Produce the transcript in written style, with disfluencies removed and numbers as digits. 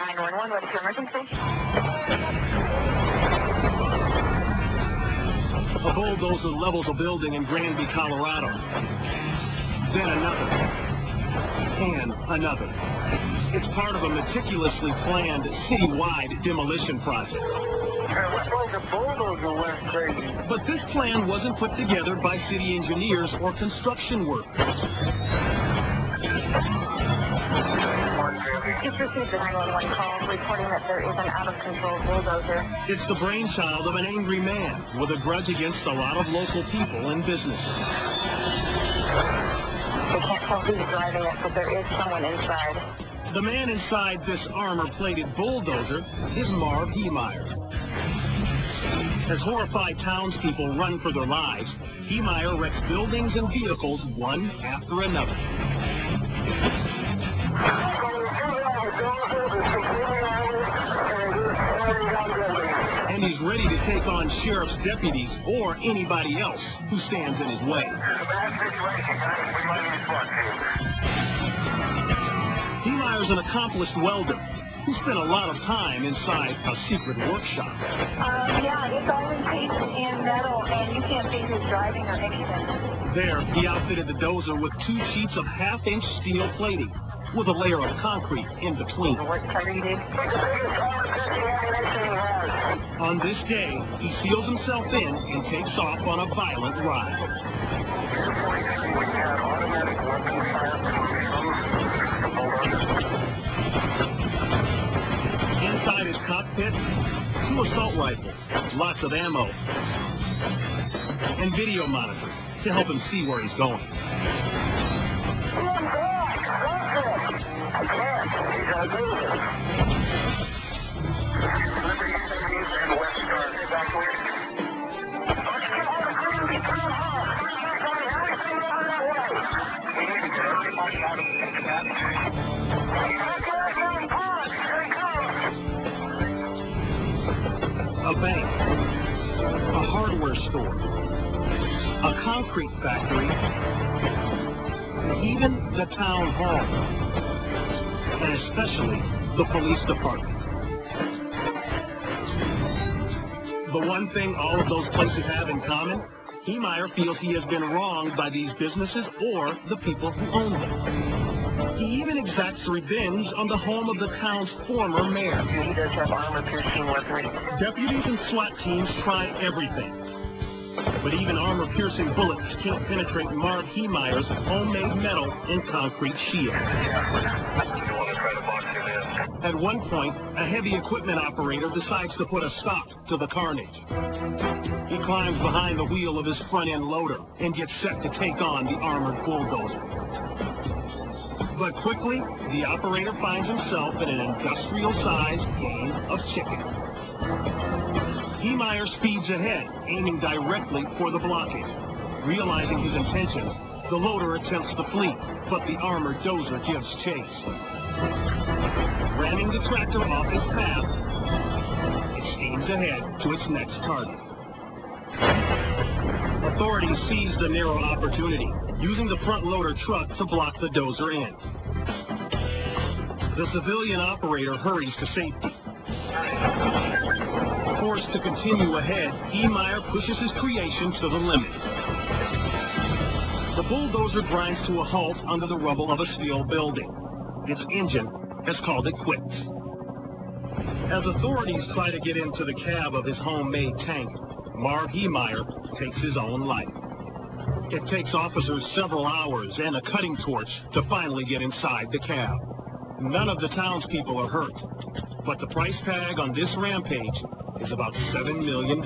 911, what's your emergency? A bulldozer levels a building in Granby, Colorado. Then another. And another. It's part of a meticulously planned citywide demolition project. The bulldozer went crazy. But this plan wasn't put together by city engineers or construction workers. Just received a 911 call reporting that there is an out-of-control bulldozer. It's the brainchild of an angry man with a grudge against a lot of local people and businesses. They can't tell who's driving it, but there is someone inside. The man inside this armor-plated bulldozer is Marv Heemeyer. As horrified townspeople run for their lives, Heemeyer wrecks buildings and vehicles one after another. And he's ready to take on sheriff's deputies or anybody else who stands in his way. Heemeyer's an accomplished welder who spent a lot of time inside a secret workshop. Yeah, it's all encased in metal, and you can't see who's driving or anything. There, he outfitted the dozer with 2 sheets of half-inch steel plating, with a layer of concrete in between. Whatever you did. On this day, he seals himself in and takes off on a violent ride. Inside his cockpit, 2 assault rifles, lots of ammo, and video monitors to help him see where he's going. A bank, a hardware store, a concrete factory, even the town hall, and especially the police department. The one thing all of those places have in common, Heemeyer feels he has been wronged by these businesses or the people who own them. He even exacts revenge on the home of the town's former mayor. He does have armor-piercing weaponry. Deputies and SWAT teams try everything. But even armor-piercing bullets can't penetrate Marv Heemeyer's homemade metal and concrete shield. At one point, a heavy equipment operator decides to put a stop to the carnage. He climbs behind the wheel of his front-end loader and gets set to take on the armored bulldozer. But quickly, the operator finds himself in an industrial-sized game of chicken. Heemeyer speeds ahead, aiming directly for the blockage. Realizing his intentions, the loader attempts to flee, but the armored dozer gives chase. Ramming the tractor off its path, it steams ahead to its next target. Authorities seize the narrow opportunity, using the front loader truck to block the dozer in. The civilian operator hurries to safety. Forced to continue ahead, Heemeyer pushes his creation to the limit. The bulldozer grinds to a halt under the rubble of a steel building. Its engine has called it quits. As authorities try to get into the cab of his homemade tank, Marv Heemeyer takes his own life. It takes officers several hours and a cutting torch to finally get inside the cab. None of the townspeople are hurt, but the price tag on this rampage is about $7 million.